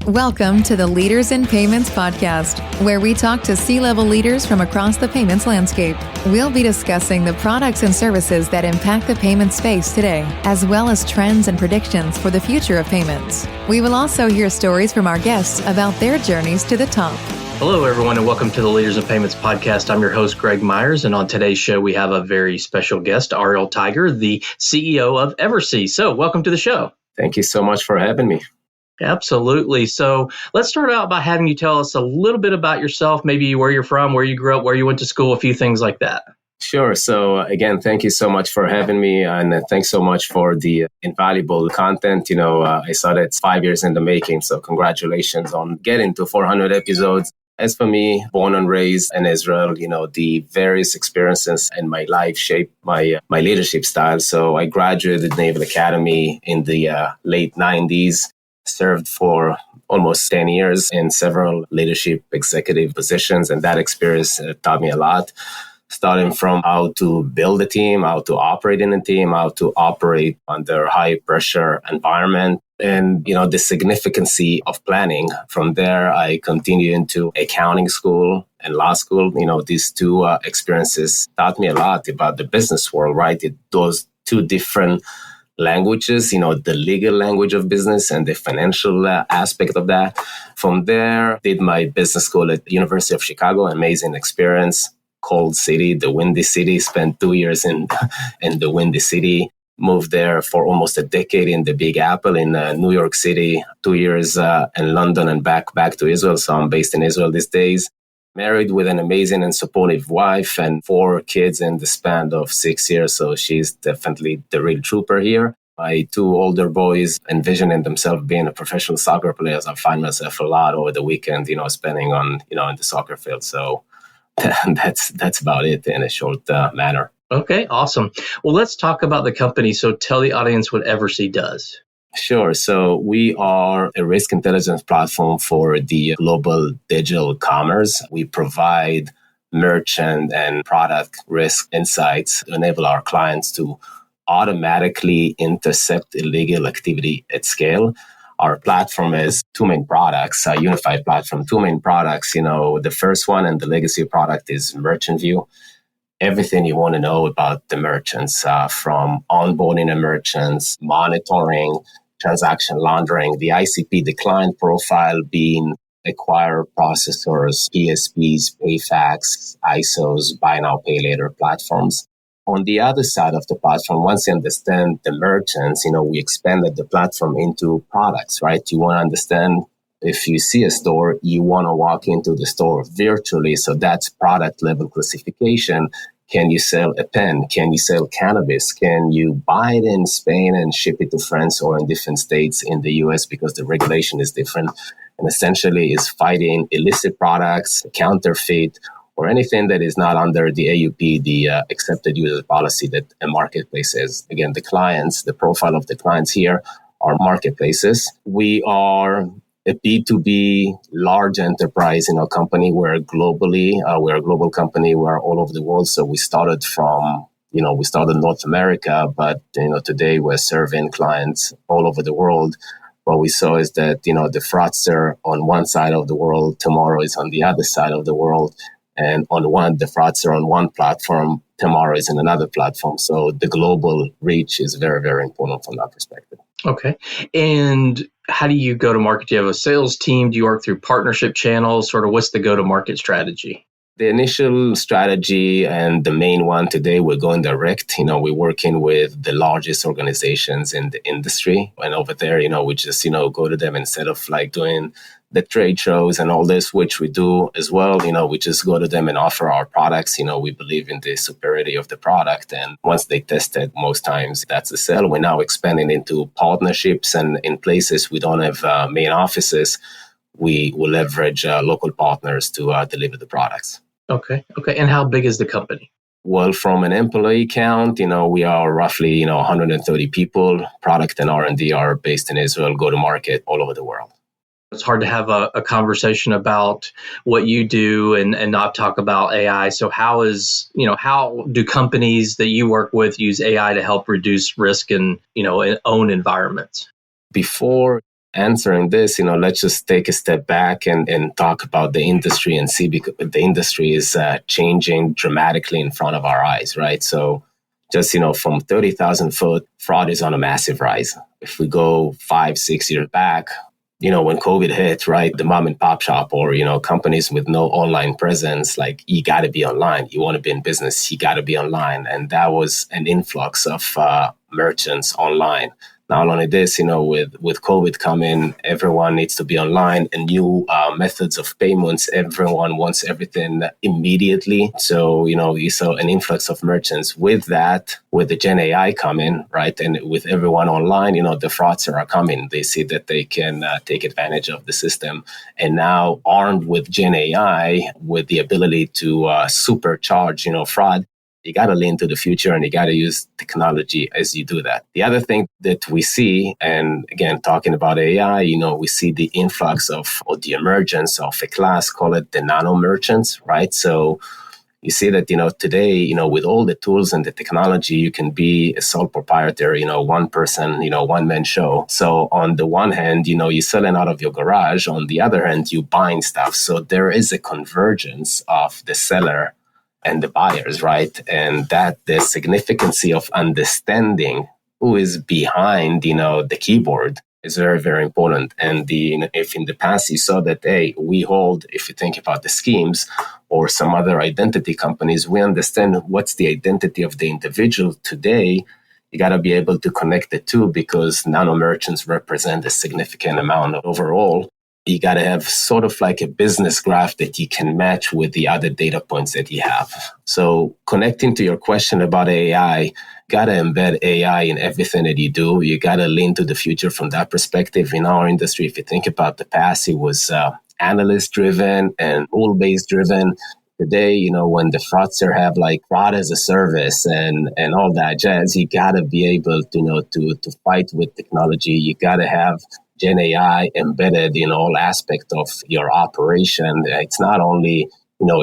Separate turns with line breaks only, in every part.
Welcome to the Leaders in Payments podcast, where we talk to C-level leaders from across the payments landscape. We'll be discussing the products and services that impact the payment space today, as well as trends and predictions for the future of payments. We will also hear stories from our guests about their journeys to the top.
Hello, everyone, and welcome to the Leaders in Payments podcast. I'm your host, Greg Myers, and on today's show, we have a very special guest, Ariel, the CEO of EverC. So welcome to the show.
Thank you so much for having me.
Absolutely. So let's start out by having you tell us a little bit about yourself, maybe where you're from, where you grew up, where you went to school, a few things like that.
Sure. So again, thank you so much for having me. And thanks so much for the invaluable content. I saw that it's 5 years in the making. So congratulations on getting to 400 episodes. As for me, born and raised in Israel, the various experiences in my life shaped my leadership style. So I graduated Naval Academy in the late 90s. Served for almost 10 years in several leadership executive positions, and that experience taught me a lot, starting from how to build a team, how to operate in a team, how to operate under high pressure environment, and the significance of planning. From there, I continued into accounting school and law school. These two experiences taught me a lot about the business world, right? Those two different languages, the legal language of business and the financial aspect of that. From there, did my business school at the University of Chicago, amazing experience, cold city, the windy city, spent 2 years in the windy city, moved there for almost a decade in the Big Apple in New York City, 2 years in London and back to Israel. So I'm based in Israel these days. Married with an amazing and supportive wife and 4 kids in the span of 6 years. So she's definitely the real trooper here. My 2 older boys envisioning themselves being a professional soccer player. I find myself a lot over the weekend, spending on, in the soccer field. So that's about it in a short manner.
Okay, awesome. Well, let's talk about the company. So tell the audience what EverC does.
Sure. So we are a risk intelligence platform for the global digital commerce. We provide merchant and product risk insights to enable our clients to automatically intercept illegal activity at scale. Our platform is 2 main products, a unified platform, 2 main products. The first one and the legacy product is Merchant View. Everything you want to know about the merchants, from onboarding the merchants, monitoring, transaction laundering, the ICP, the client profile being acquirer processors, PSPs, PayFacs, ISOs, buy now, pay later platforms. On the other side of the platform, once you understand the merchants, we expanded the platform into products, right? You want to understand if you see a store, you want to walk into the store virtually. So that's product level classification. Can you sell a pen? Can you sell cannabis? Can you buy it in Spain and ship it to France or in different states in the US because the regulation is different? And essentially is fighting illicit products, counterfeit, or anything that is not under the AUP, the accepted user policy that a marketplace is. Again, the profile of the clients here are marketplaces. We are a B2B large enterprise, company. We're globally, we're a global company. We're all over the world. So we started from, we started North America, but, today we're serving clients all over the world. What we saw is that, the fraudster on one side of the world, tomorrow is on the other side of the world. And the fraudster on one platform, tomorrow is in another platform. So the global reach is very, very important from that perspective.
Okay. And how do you go to market? Do you have a sales team? Do you work through partnership channels? Sort of what's the go-to-market strategy?
The initial strategy and the main one today, we're going direct. We're working with the largest organizations in the industry. And over there, we just, go to them instead of like doing the trade shows and all this, which we do as well. We just go to them and offer our products. We believe in the superiority of the product. And once they test it, most times that's the sell. We're now expanding into partnerships, and in places we don't have main offices, we will leverage local partners to deliver the products.
Okay. And how big is the company?
Well, from an employee count, we are roughly, 130 people. Product and R&D are based in Israel, go to market all over the world.
It's hard to have a conversation about what you do and not talk about AI. So how do companies that you work with use AI to help reduce risk in own environments?
Before answering this, let's just take a step back and talk about the industry and see, because the industry is changing dramatically in front of our eyes, right? So just, from 30,000 foot, fraud is on a massive rise. If we go 5-6 years back, when COVID hit, right, the mom and pop shop or, companies with no online presence, like, you got to be online. You want to be in business, you got to be online. And that was an influx of merchants online. Not only this, with COVID coming, everyone needs to be online and new methods of payments. Everyone wants everything immediately. So, you saw an influx of merchants. With that, with the Gen AI coming, right, and with everyone online, the fraudsters are coming. They see that they can take advantage of the system. And now, armed with Gen AI, with the ability to supercharge, fraud, you got to lean to the future and you got to use technology as you do that. The other thing that we see, and again, talking about AI, we see the influx of, or the emergence of a class, call it the nano merchants, right? So you see that, today, with all the tools and the technology, you can be a sole proprietor, one person, one man show. So on the one hand, you're selling out of your garage. On the other hand, you buying stuff. So there is a convergence of the seller and the buyers, right? And that the significance of understanding who is behind, the keyboard is very, very important. And if in the past you saw that, hey, we hold, if you think about the schemes or some other identity companies, we understand what's the identity of the individual. Today, you got to be able to connect the two, because nano merchants represent a significant amount overall. You got to have sort of like a business graph that you can match with the other data points that you have. So connecting to your question about AI, got to embed AI in everything that you do. You got to lean to the future from that perspective. In our industry, if you think about the past, it was analyst driven and rule-based driven. Today, when the fraudster have like fraud as a service and all that jazz, you got to be able to fight with technology. You got to have Gen AI embedded in all aspects of your operation. It's not only,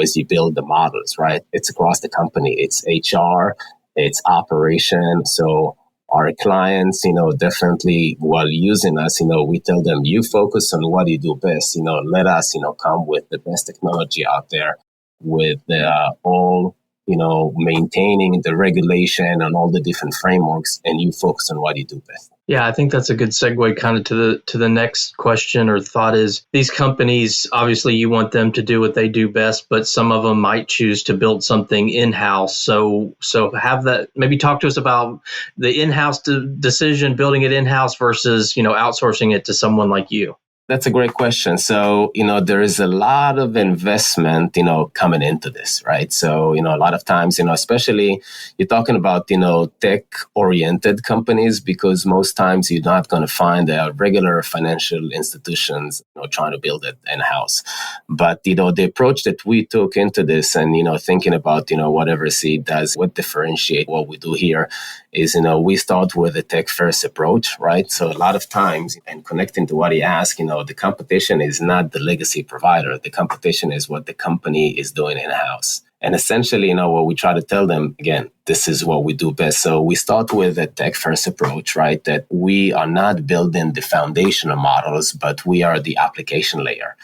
as you build the models, right? It's across the company. It's HR, it's operation. So our clients, definitely while using us, we tell them, you focus on what you do best. Let us, come with the best technology out there with all, maintaining the regulation and all the different frameworks, and you focus on what you do best.
Yeah, I think that's a good segue kind of to the next question or thought is, these companies, obviously you want them to do what they do best, but some of them might choose to build something in-house. So have that, maybe talk to us about the in-house decision, building it in-house versus, outsourcing it to someone like you.
That's a great question. So, there is a lot of investment, coming into this, right? So, a lot of times, especially you're talking about, tech-oriented companies, because most times you're not going to find regular financial institutions, trying to build it in-house. But, the approach that we took into this and, thinking about, what EverC does, what differentiate what we do here is, we start with a tech-first approach, right? So a lot of times, and connecting to what he asked, the competition is not the legacy provider. The competition is what the company is doing in-house. And essentially, what we try to tell them, again, this is what we do best. So we start with a tech-first approach, right? That we are not building the foundational models, but we are the application layer,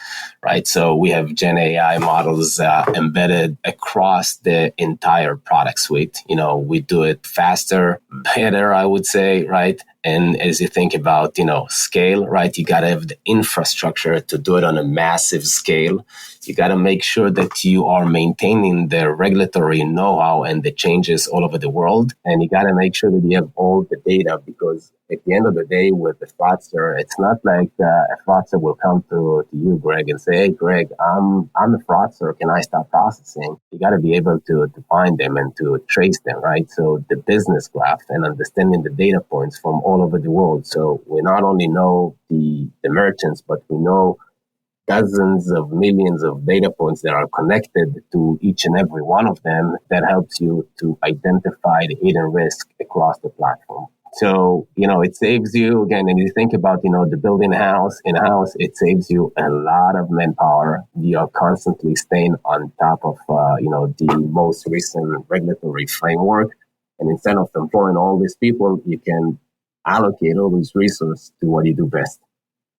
right? So we have Gen AI models embedded across the entire product suite. We do it faster, better, I would say, right? And as you think about, scale, right? You got to have the infrastructure to do it on a massive scale. You got to make sure that you are maintaining the regulatory know-how and the changes all over the world. And you got to make sure that you have all the data, because at the end of the day, with the fraudster, it's not like a fraudster will come to you, Greg, and say, hey, Greg, I'm a fraudster. Can I stop processing? You got to be able to find them and to trace them, right? So the business graph and understanding the data points from all over the world. So we not only know the merchants, but we know dozens of millions of data points that are connected to each and every one of them. That helps you to identify the hidden risk across the platform. So, it saves you, again, and you think about, the building in-house, it saves you a lot of manpower. You are constantly staying on top of, the most recent regulatory framework. And instead of employing all these people, you can allocate all these resources to what you do best.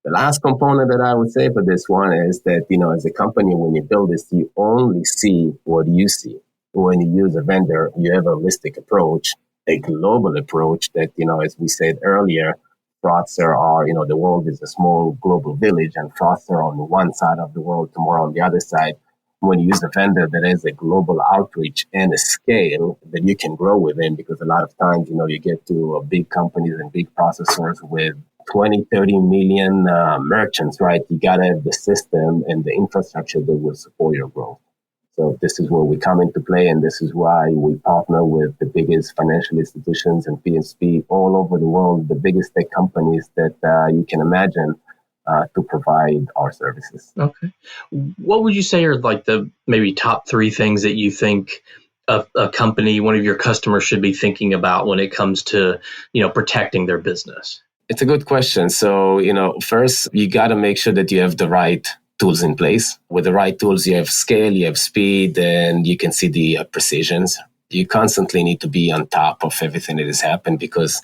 The last component that I would say for this one is that, as a company, when you build this, you only see what you see. When you use a vendor, you have a holistic approach, a global approach that, as we said earlier, fraudster are, the world is a small global village, and fraudster on one side of the world, tomorrow on the other side. When you use a vendor that has a global outreach and a scale that you can grow within, because a lot of times, you get to big companies and big processors with 20, 30 million merchants, right? You got to have the system and the infrastructure that will support your growth. So this is where we come into play, and this is why we partner with the biggest financial institutions and PSP all over the world, the biggest tech companies that you can imagine, to provide our services.
Okay. What would you say are like the maybe top three things that you think a company, one of your customers, should be thinking about when it comes to, protecting their business?
It's a good question. So, first, you got to make sure that you have the right tools in place. With the right tools, you have scale, you have speed, and you can see the precisions. You constantly need to be on top of everything that has happened because,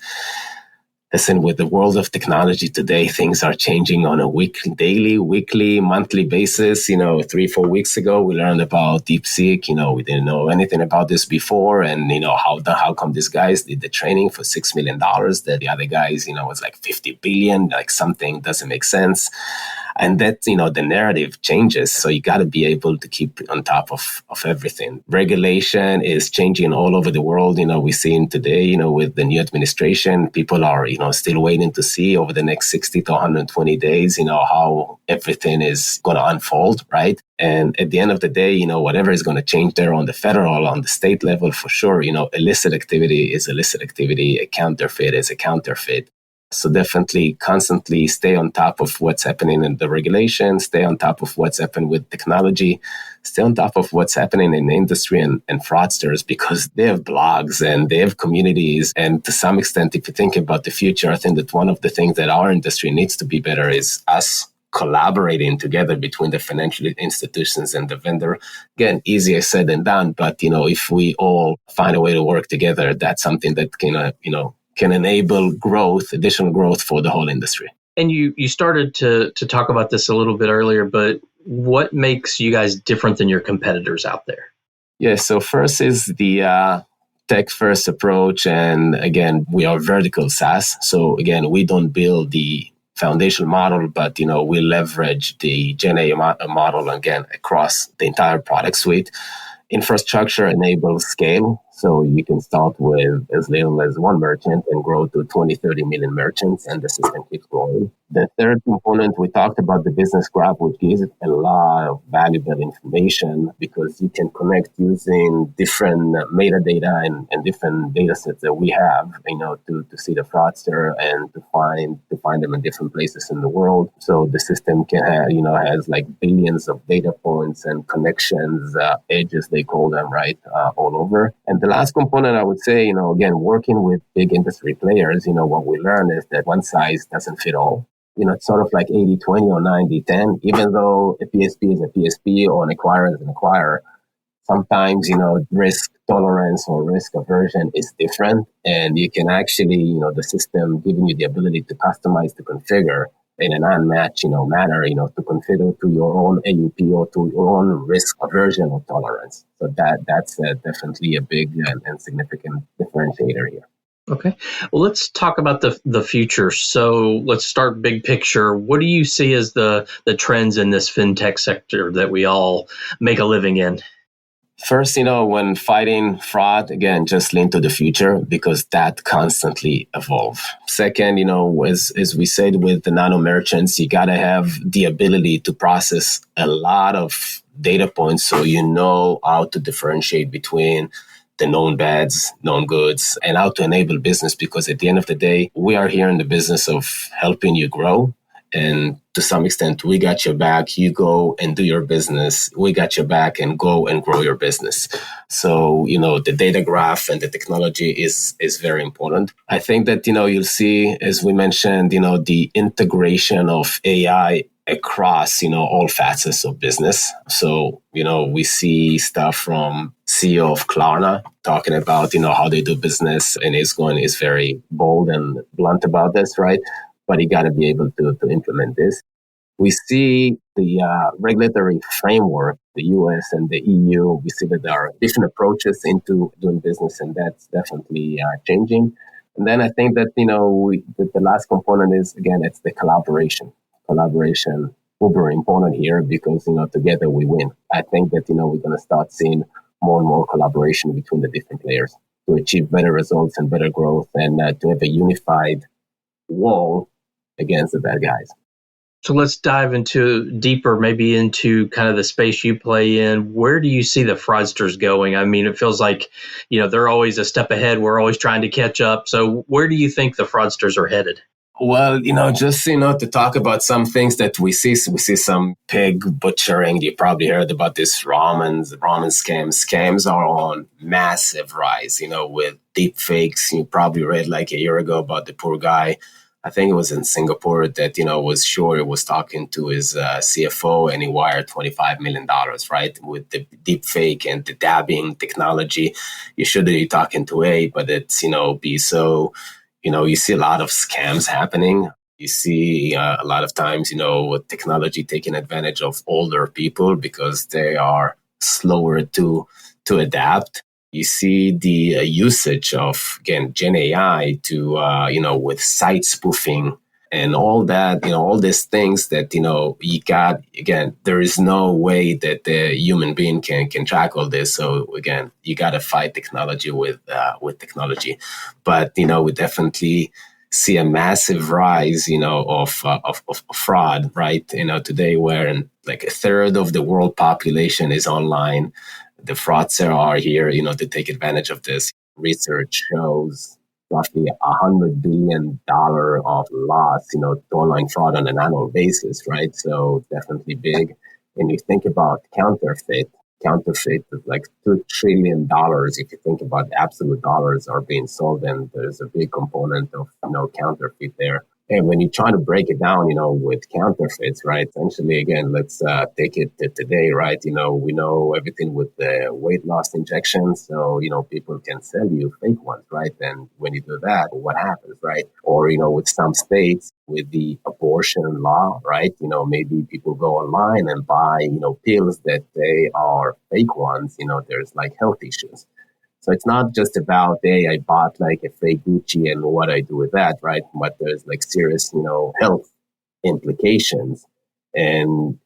listen, with the world of technology today, things are changing on a daily, weekly, monthly basis. 3-4 weeks ago, we learned about DeepSeek. We didn't know anything about this before. And, how come these guys did the training for $6 million that the other guys, was like 50 billion, like something doesn't make sense. And that, the narrative changes. So you got to be able to keep on top of everything. Regulation is changing all over the world. We're seeing today, with the new administration, people are, still waiting to see over the next 60 to 120 days, how everything is going to unfold, right? And at the end of the day, whatever is going to change there on the federal, on the state level, for sure, illicit activity is illicit activity. A counterfeit is a counterfeit. So definitely constantly stay on top of what's happening in the regulation, stay on top of what's happening with technology, stay on top of what's happening in the industry and fraudsters, because they have blogs and they have communities. And to some extent, if you think about the future, I think that one of the things that our industry needs to be better is us collaborating together between the financial institutions and the vendor. Again, easier said than done, but if we all find a way to work together, that's something that can enable growth, additional growth for the whole industry.
And you started to talk about this a little bit earlier, but what makes you guys different than your competitors out there?
Yeah, so first is the tech-first approach. And again, we are vertical SaaS. So again, we don't build the foundational model, but we leverage the Gen AI model, again, across the entire product suite. Infrastructure enables scale. So you can start with as little as one merchant and grow to 20, 30 million merchants, and the system keeps growing. The third component, we talked about the business graph, which gives a lot of valuable information because you can connect using different metadata and different data sets that we have, to see the fraudster and to find them in different places in the world. So the system can has like billions of data points and connections, edges, they call them, right, all over. And the last component, I would say, again, working with big industry players, what we learn is that one size doesn't fit all. It's sort of like 80-20 or 90-10, even though a PSP is a PSP or an acquirer is an acquirer. Sometimes, risk tolerance or risk aversion is different. And you can actually, the system giving you the ability to customize, to configure in an unmatched, manner, to configure to your own AUP or to your own risk aversion or tolerance. So that's definitely a big and significant differentiator here.
Okay. Well, let's talk about the future. So let's start big picture. What do you see as the trends in this fintech sector that we all make a living in?
First, when fighting fraud, again, just lean to the future because that constantly evolve. Second, as we said with the nano merchants, you got to have the ability to process a lot of data points so you know how to differentiate between the known bads, known goods, and how to enable business, because at the end of the day, we are here in the business of helping you grow. And to some extent, we got your back. You go and do your business. We got your back and go and grow your business. So, the data graph and the technology is very important. I think that, you'll see, as we mentioned, the integration of AI across, all facets of business. So, we see stuff from CEO of Klarna talking about, how they do business, and is very bold and blunt about this, right? but you got to be able to implement this. We see the regulatory framework, the US and the EU, we see that there are different approaches into doing business, and that's definitely changing. And then I think that, the last component is, again, it's the collaboration. Collaboration, super important here because, together we win. I think that, we're going to start seeing more and more collaboration between the different players to achieve better results and better growth and to have a unified wall against the bad guys.
So let's dive maybe into kind of the space you play in. Where do you see the fraudsters going? I mean, it feels like, they're always a step ahead. We're always trying to catch up. So where do you think the fraudsters are headed?
Well, just, to talk about some things that we see some pig butchering. You probably heard about this ramen scams. Scams are on massive rise, with deep fakes. You probably read like a year ago about the poor guy. I think it was in Singapore that, was sure he was talking to his CFO and he wired $25 million, right? With the deep fake and the dabbing technology, you shouldn't be talking to A, but it's, B. So, you see a lot of scams happening. You see a lot of times, technology taking advantage of older people because they are slower to adapt. You see the usage of, again, Gen AI to, with site spoofing and all that, all these things that, you got, again, there is no way that the human being can track all this. So again, you got to fight technology with technology. But, we definitely see a massive rise, of fraud, right? Today where like a third of the world population is online. The fraudsters are here, to take advantage of this. Research shows roughly $100 billion of loss, to online fraud on an annual basis, right? So definitely big. And you think about counterfeit is like $2 trillion. If you think about absolute dollars are being sold, and there's a big component of, counterfeit there. And when you try to break it down, with counterfeits, right? Essentially, again, let's take it to today, right? We know everything with the weight loss injections. So, people can sell you fake ones, right? And when you do that, what happens, right? Or, with some states with the abortion law, right? Maybe people go online and buy, pills that they are fake ones. There's like health issues. So it's not just about, hey, I bought like a fake Gucci and what I do with that, right? But there's like serious, health implications. And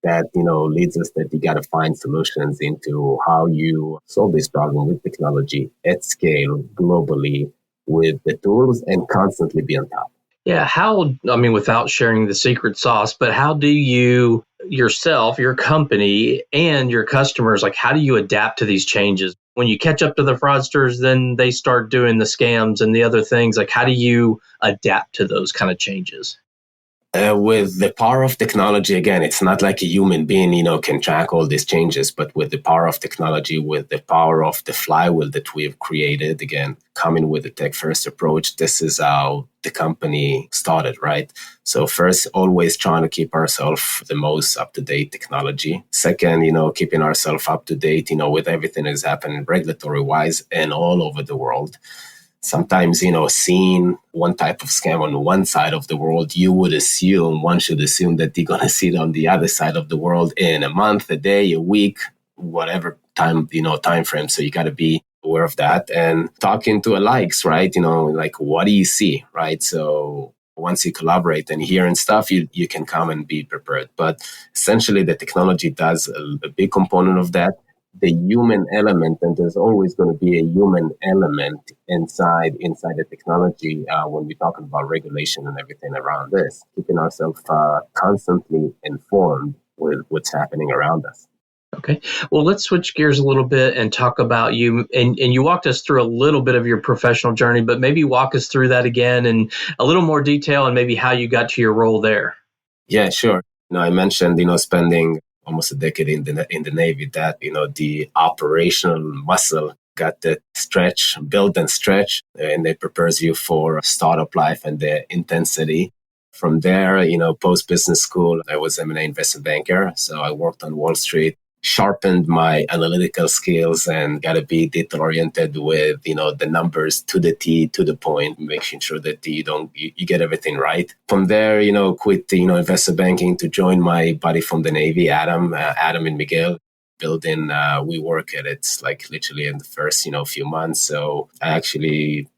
that, leads us that you got to find solutions into how you solve this problem with technology at scale, globally, with the tools and constantly be on top.
Yeah. Without sharing the secret sauce, but how do you yourself, your company, and your customers, like, how do you adapt to these changes? When you catch up to the fraudsters, then they start doing the scams and the other things. Like, how do you adapt to those kind of changes?
With the power of technology, again, it's not like a human being, can track all these changes, but with the power of technology, with the power of the flywheel that we've created, again, coming with a tech-first approach, this is how the company started, right? So first, always trying to keep ourselves the most up-to-date technology. Second, keeping ourselves up-to-date, with everything that's happening regulatory-wise and all over the world. Sometimes, seeing one type of scam on one side of the world, one should assume that they're going to see it on the other side of the world in a month, a day, a week, whatever time frame. So you got to be aware of that and talking to alikes, right? Like, what do you see, right? So once you collaborate and hearing stuff, you can come and be prepared. But essentially, the technology does a big component of that. The human element, and there's always going to be a human element inside the technology when we're talking about regulation and everything around this, keeping ourselves constantly informed with what's happening around us.
Okay. Well, let's switch gears a little bit and talk about you. And you walked us through a little bit of your professional journey, but maybe walk us through that again in a little more detail and maybe how you got to your role there.
Yeah, sure. I mentioned, spending almost a decade in the Navy, that, the operational muscle got the build and stretch, and it prepares you for startup life and the intensity. From there, post business school, I was M&A investment banker. So I worked on Wall Street, sharpened my analytical skills and got to be detail oriented with, the numbers to the T, to the point, making sure that you get everything right. From there, quit, investor banking to join my buddy from the Navy, Adam and Miguel. Building WeWork, and it's like literally in the first, few months. So I actually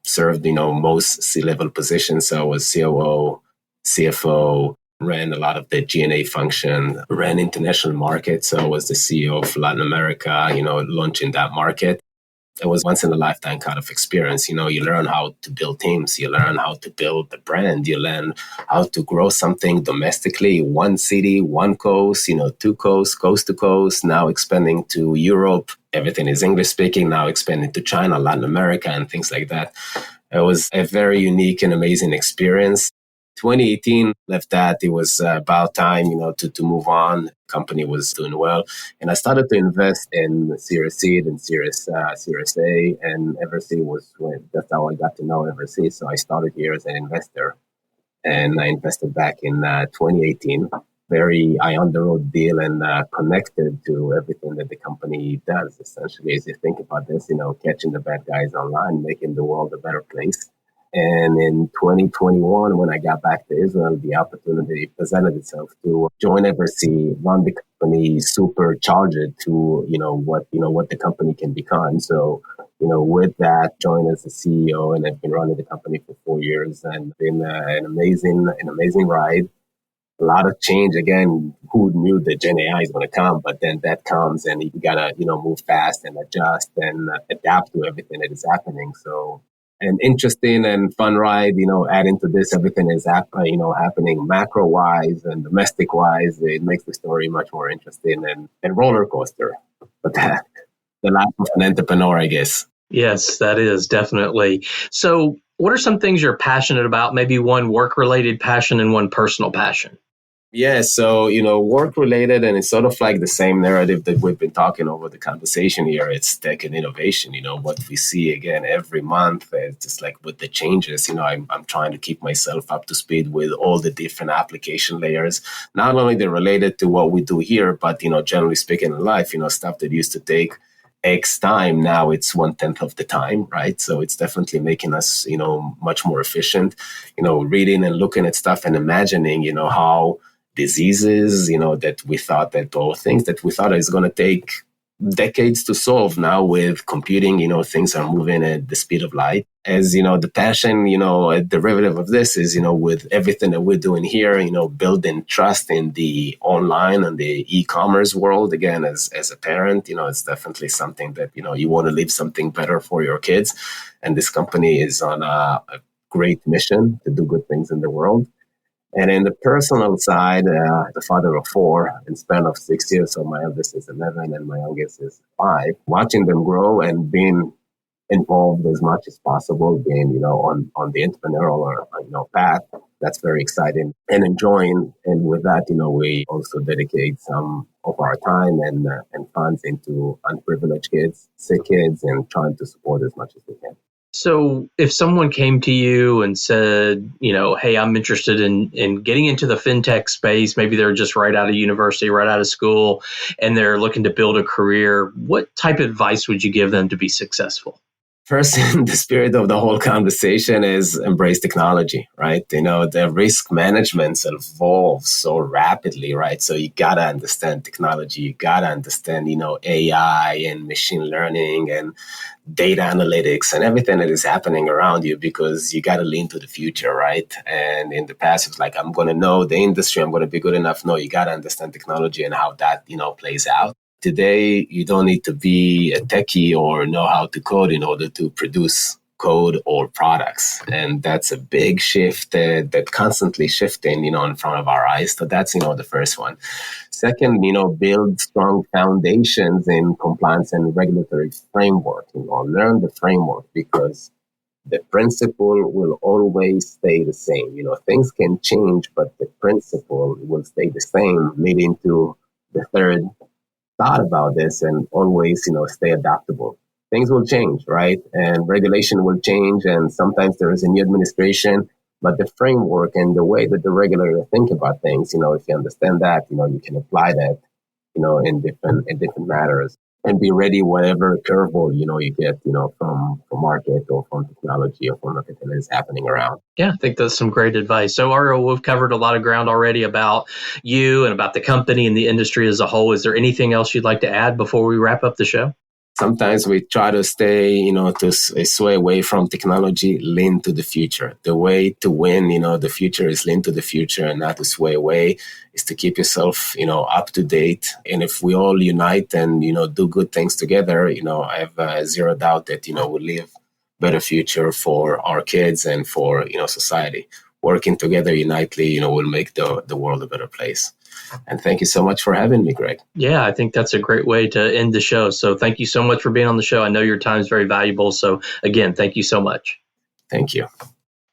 served, most C-level positions. So I was COO, CFO, ran a lot of the G&A function, ran international markets. So I was the CEO of Latin America, launching that market. It was once in a lifetime kind of experience. You learn how to build teams, you learn how to build the brand, you learn how to grow something domestically, one city, one coast, two coasts, coast to coast, now expanding to Europe. Everything is English speaking, now expanding to China, Latin America, and things like that. It was a very unique and amazing experience. 2018, left that. It was about time, to move on. Company was doing well. And I started to invest in Series Seed and Series A. And EverC that's how I got to know EverC. So I started here as an investor. And I invested back in 2018. Very eye on the road deal and connected to everything that the company does. Essentially, as you think about this, catching the bad guys online, making the world a better place. And in 2021, when I got back to Israel, the opportunity presented itself to join EverC, run the company, supercharge it to, what the company can become. So, with that, joined as the CEO, and I've been running the company for 4 years, and been an amazing ride. A lot of change. Again, who knew that Gen AI is going to come? But then that comes, and you gotta, move fast and adjust and adapt to everything that is happening. So, an interesting and fun ride, adding to this, everything is happening macro wise and domestic wise. It makes the story much more interesting and roller coaster. But the life of an entrepreneur, I guess.
Yes, that is definitely. So what are some things you're passionate about? Maybe one work-related passion and one personal passion.
Yeah, so, work related, and it's sort of like the same narrative that we've been talking over the conversation here. It's tech and innovation, what we see again every month. It's just like with the changes, I'm trying to keep myself up to speed with all the different application layers, not only they're related to what we do here, but, generally speaking in life, stuff that used to take X time, now it's 1/10 of the time, right? So it's definitely making us, much more efficient, reading and looking at stuff and imagining, how diseases, that we thought that, or things that we thought is going to take decades to solve, now with computing, things are moving at the speed of light. As, the passion, a derivative of this is, with everything that we're doing here, building trust in the online and the e-commerce world. Again, as a parent, it's definitely something that, you want to leave something better for your kids. And this company is on a great mission to do good things in the world. And in the personal side, the father of 4 in span of 6 years. So my eldest is 11 and my youngest is 5. Watching them grow and being involved as much as possible, being, on the entrepreneurial, path, that's very exciting and enjoying. And with that, we also dedicate some of our time and funds into unprivileged kids, sick kids, and trying to support as much as we can.
So if someone came to you and said, hey, I'm interested in getting into the fintech space, maybe they're just right out of university, right out of school, and they're looking to build a career, what type of advice would you give them to be successful?
First, in the spirit of the whole conversation is embrace technology, right? The risk management evolves so rapidly, right? So you got to understand technology. You got to understand, AI and machine learning and data analytics and everything that is happening around you, because you got to lean to the future, right? And in the past, it's like, I'm going to know the industry. I'm going to be good enough. No, you got to understand technology and how that, plays out. Today, you don't need to be a techie or know how to code in order to produce code or products. And that's a big shift that constantly shifting, in front of our eyes. So that's, the first one. Second, build strong foundations in compliance and regulatory framework. Learn the framework, because the principle will always stay the same. Things can change, but the principle will stay the same, leading to the third thought about this, and always, stay adaptable. Things will change, right? And regulation will change. And sometimes there is a new administration, but the framework and the way that the regulator think about things, if you understand that, you can apply that in different matters, and be ready whatever curveball, you get, from market or from technology or from everything that is happening around.
Yeah, I think that's some great advice. So, Ariel, we've covered a lot of ground already about you and about the company and the industry as a whole. Is there anything else you'd like to add before we wrap up the show?
Sometimes we try to stay, to sway away from technology, lean to the future. The way to win, the future is lean to the future and not to sway away, is to keep yourself, up to date. And if we all unite and, do good things together, I have zero doubt that, we'll live better future for our kids and for, society. Working together unitedly, will make the world a better place. And thank you so much for having me, Greg.
Yeah, I think that's a great way to end the show. So thank you so much for being on the show. I know your time is very valuable. So again, thank you so much.
Thank you.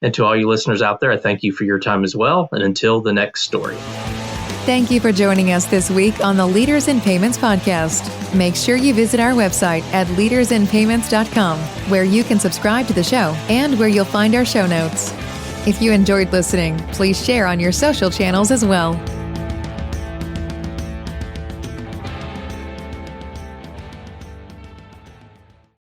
And to all you listeners out there, I thank you for your time as well. And until the next story.
Thank you for joining us this week on the Leaders in Payments podcast. Make sure you visit our website at leadersinpayments.com, where you can subscribe to the show and where you'll find our show notes. If you enjoyed listening, please share on your social channels as well.